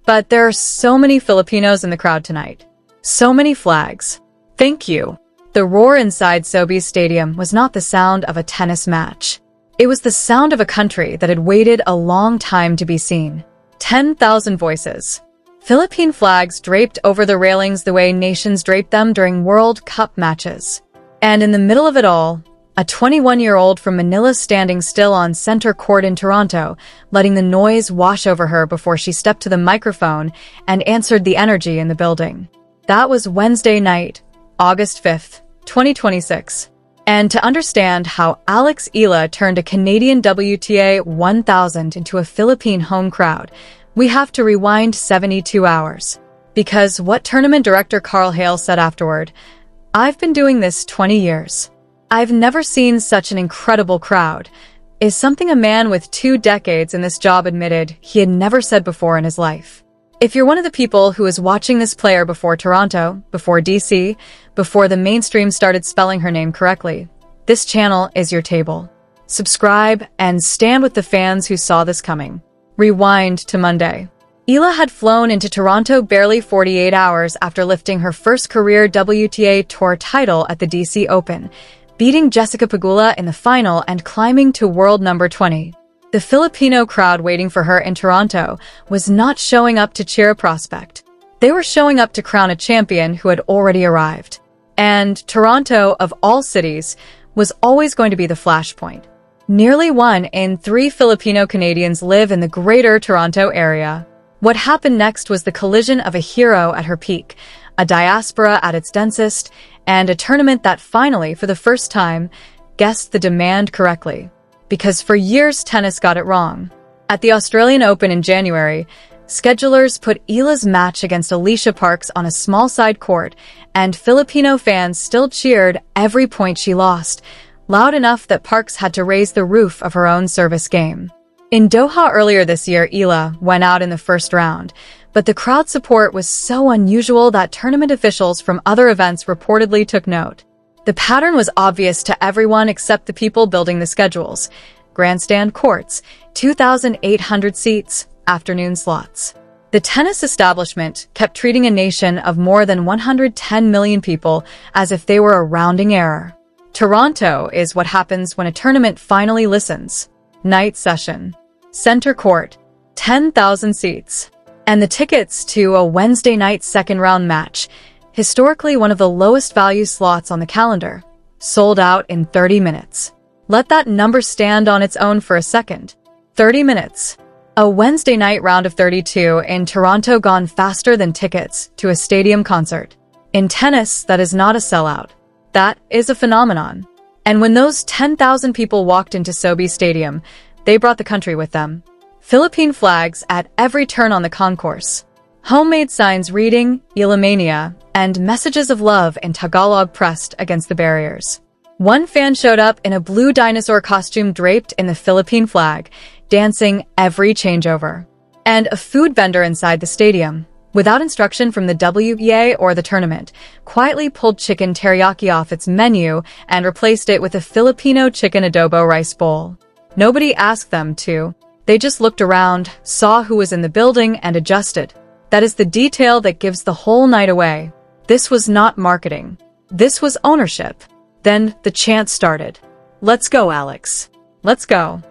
But there are so many Filipinos in the crowd tonight. So many flags. Thank you. The roar inside Sobeys Stadium was not the sound of a tennis match. It was the sound of a country that had waited a long time to be seen. 10,000 voices. Philippine flags draped over the railings the way nations drape them during World Cup matches. And in the middle of it all, a 21-year-old from Manila standing still on center court in Toronto, letting the noise wash over her before she stepped to the microphone and answered the energy in the building. That was Wednesday night, August 5th, 2026. And to understand how Eala turned a Canadian WTA 1000 into a Philippine home crowd, we have to rewind 72 hours. Because what tournament director Carl Hale said afterward, "I've been doing this 20 years. I've never seen such an incredible crowd," is something a man with 2 decades in this job admitted he had never said before in his life. If you're one of the people who is watching this player before Toronto, before DC, before the mainstream started spelling her name correctly, this channel is your table. Subscribe and stand with the fans who saw this coming. Rewind to Monday. Eala had flown into Toronto barely 48 hours after lifting her first career WTA Tour title at the DC Open, beating Jessica Pegula in the final and climbing to world number 20. The Filipino crowd waiting for her in Toronto was not showing up to cheer a prospect. They were showing up to crown a champion who had already arrived. And Toronto, of all cities, was always going to be the flashpoint. Nearly 1 in 3 Filipino Canadians live in the Greater Toronto Area. What happened next was the collision of a hero at her peak, a diaspora at its densest, and a tournament that finally, for the first time, guessed the demand correctly. Because for years tennis got it wrong. At the Australian Open in January, schedulers put Eala's match against Alicia Parks on a small side court, and Filipino fans still cheered every point she lost, loud enough that Parks had to raise the roof of her own service game. In Doha earlier this year, Eala went out in the first round, but the crowd support was so unusual that tournament officials from other events reportedly took note. The pattern was obvious to everyone except the people building the schedules. Grandstand courts, 2,800 seats, afternoon slots. The tennis establishment kept treating a nation of more than 110 million people as if they were a rounding error. Toronto is what happens when a tournament finally listens. Night session. Center court. 10,000 seats. And the tickets to a Wednesday night second-round match, historically one of the lowest value slots on the calendar, sold out in 30 minutes. Let that number stand on its own for a second. 30 minutes. A Wednesday night round of 32 in Toronto gone faster than tickets to a stadium concert. In tennis, that is not a sellout. That is a phenomenon. And when those 10,000 people walked into Sobeys Stadium, they brought the country with them. Philippine flags at every turn on the concourse. Homemade signs reading "Elamania" and messages of love in Tagalog pressed against the barriers. One fan showed up in a blue dinosaur costume draped in the Philippine flag, dancing every changeover. And a food vendor inside the stadium, without instruction from the WTA or the tournament, quietly pulled chicken teriyaki off its menu and replaced it with a Filipino chicken adobo rice bowl. Nobody asked them to. They just looked around, saw who was in the building, and adjusted. That is the detail that gives the whole night away. This was not marketing. This was ownership. Then the chant started. "Let's go, Alex. Let's go."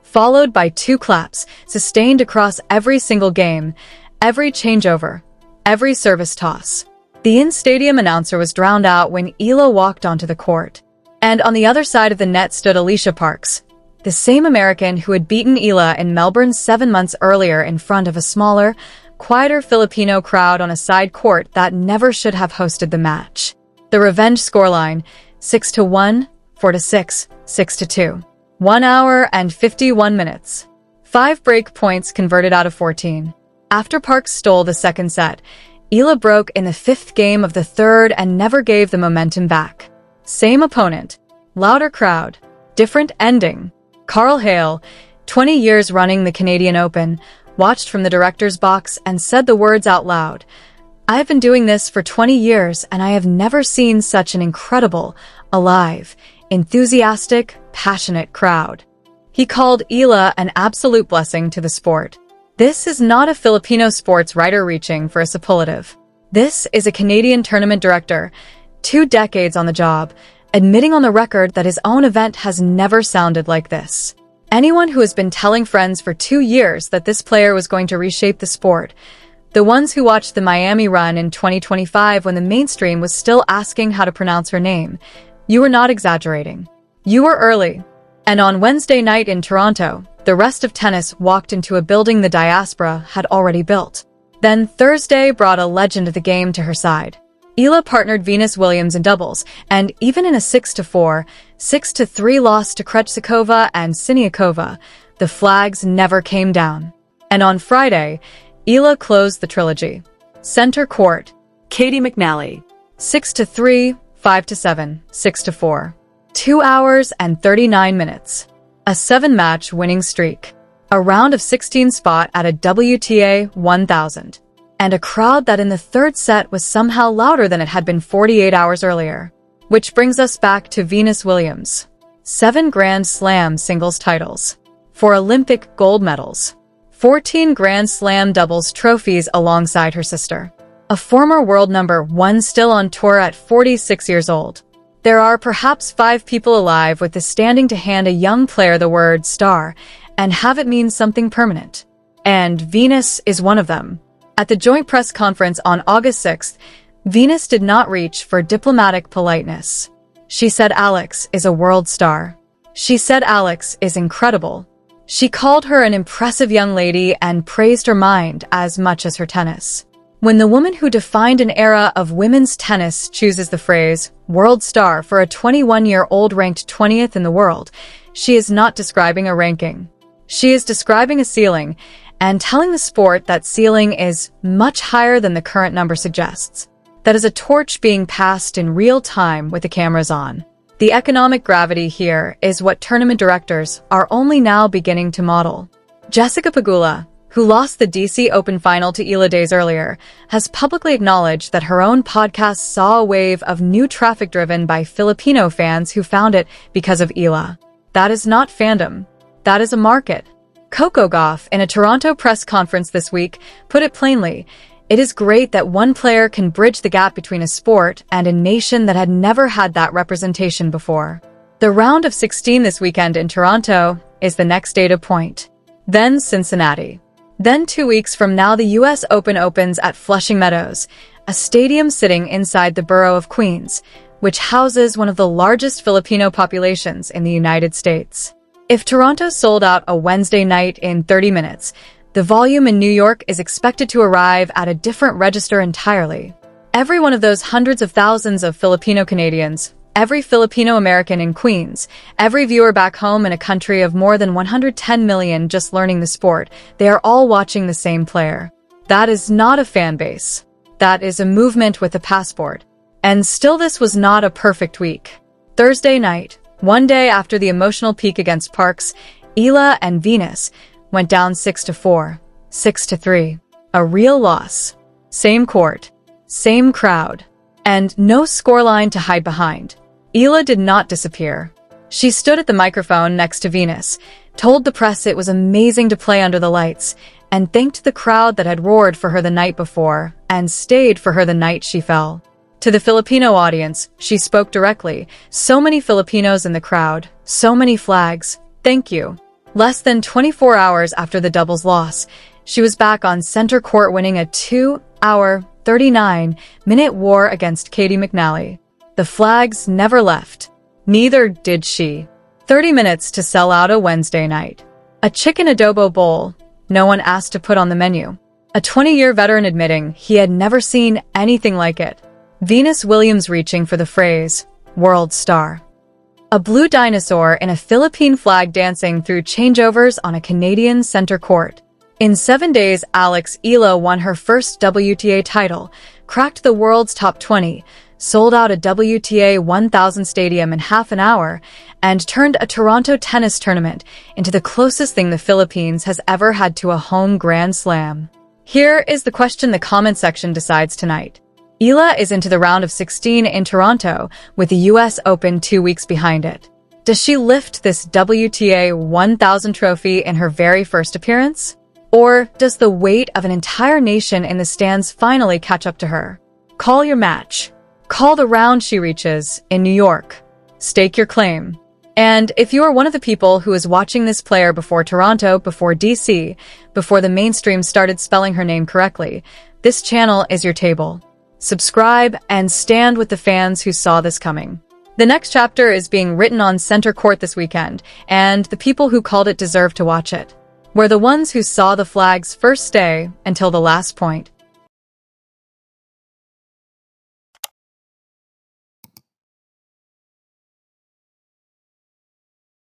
Followed by 2 claps, sustained across every single game, every changeover, every service toss. The in-stadium announcer was drowned out when Eala walked onto the court. And on the other side of the net stood Alicia Parks, the same American who had beaten Eala in Melbourne 7 months earlier in front of a smaller, quieter Filipino crowd on a side court that never should have hosted the match. The revenge scoreline, 6-1, 4-6, 6-2. 1 hour and 51 minutes. 5 break points converted out of 14. After Parks stole the second set, Eala broke in the 5th game of the 3rd and never gave the momentum back. Same opponent, louder crowd, different ending. Carl Hale, 20 years running the Canadian Open, watched from the director's box and said the words out loud. "I've been doing this for 20 years and I have never seen such an incredible, alive, enthusiastic, passionate crowd." He called Eala an absolute blessing to the sport. This is not a Filipino sports writer reaching for a superlative. This is a Canadian tournament director, 2 decades on the job, admitting on the record that his own event has never sounded like this. Anyone who has been telling friends for 2 years that this player was going to reshape the sport, the ones who watched the Miami run in 2025 when the mainstream was still asking how to pronounce her name, you were not exaggerating. You were early. And on Wednesday night in Toronto, the rest of tennis walked into a building the diaspora had already built. Then Thursday brought a legend of the game to her side. Eala partnered Venus Williams in doubles, and even in a 6-4, 6-3 loss to Krejcikova and Siniakova, the flags never came down. And on Friday, Eala closed the trilogy. Center court, Katie McNally, 6-3, 5-7, 6-4. 2 hours and 39 minutes. A 7-match winning streak. A round of 16 spot at a WTA 1000. And a crowd that in the third set was somehow louder than it had been 48 hours earlier. Which brings us back to Venus Williams. 7 Grand Slam singles titles. 4 Olympic gold medals. 14 Grand Slam doubles trophies alongside her sister. A former world number 1 still on tour at 46 years old. There are perhaps 5 people alive with the standing to hand a young player the word star and have it mean something permanent. And Venus is one of them. At the joint press conference on August 6th, Venus did not reach for diplomatic politeness. She said Alex is a world star. She said Alex is incredible. She called her an impressive young lady and praised her mind as much as her tennis. When the woman who defined an era of women's tennis chooses the phrase world star for a 21-year-old ranked 20th in the world, she is not describing a ranking. She is describing a ceiling and telling the sport that ceiling is much higher than the current number suggests. That is a torch being passed in real time with the cameras on. The economic gravity here is what tournament directors are only now beginning to model. Jessica Pegula, who lost the DC Open final to Eala days earlier, has publicly acknowledged that her own podcast saw a wave of new traffic driven by Filipino fans who found it because of Eala. That is not fandom. That is a market. Coco Gauff, in a Toronto press conference this week, put it plainly, it is great that one player can bridge the gap between a sport and a nation that had never had that representation before. The round of 16 this weekend in Toronto is the next data point. Then Cincinnati. Then 2 weeks from now the US Open opens at Flushing Meadows, a stadium sitting inside the borough of Queens, which houses one of the largest Filipino populations in the United States. If Toronto sold out a Wednesday night in 30 minutes, the volume in New York is expected to arrive at a different register entirely. Every one of those hundreds of thousands of Filipino Canadians, every Filipino American in Queens, every viewer back home in a country of more than 110 million just learning the sport, they are all watching the same player. That is not a fan base. That is a movement with a passport. And still this was not a perfect week. Thursday night, one day after the emotional peak against Parks, Eala and Venus went down 6-4, 6-3. A real loss. Same court. Same crowd. And no scoreline to hide behind. Eala did not disappear. She stood at the microphone next to Venus, told the press it was amazing to play under the lights, and thanked the crowd that had roared for her the night before and stayed for her the night she fell. To the Filipino audience, she spoke directly. So many Filipinos in the crowd, so many flags. Thank you. Less than 24 hours after the doubles loss, she was back on center court winning a 2-hour, 39-minute war against Katie McNally. The flags never left. Neither did she. 30 minutes to sell out a Wednesday night. A chicken adobo bowl, no one asked to put on the menu. A 20-year veteran admitting he had never seen anything like it. Venus Williams reaching for the phrase, world star. A blue dinosaur in a Philippine flag dancing through changeovers on a Canadian center court. In 7 days, Eala won her first WTA title, cracked the world's top 20, sold out a WTA 1000 stadium in half an hour, and turned a Toronto tennis tournament into the closest thing the Philippines has ever had to a home Grand Slam. Here is the question the comment section decides tonight. Eala is into the round of 16 in Toronto, with the US Open 2 weeks behind it. Does she lift this WTA 1000 trophy in her very first appearance? Or does the weight of an entire nation in the stands finally catch up to her? Call your match. Call the round she reaches in New York. Stake your claim. And if you are one of the people who is watching this player before Toronto, before DC, before the mainstream started spelling her name correctly, this channel is your table. Subscribe and stand with the fans who saw this coming. The next chapter is being written on center court this weekend, and the people who called it deserve to watch it. We're the ones who saw the flags first stay until the last point.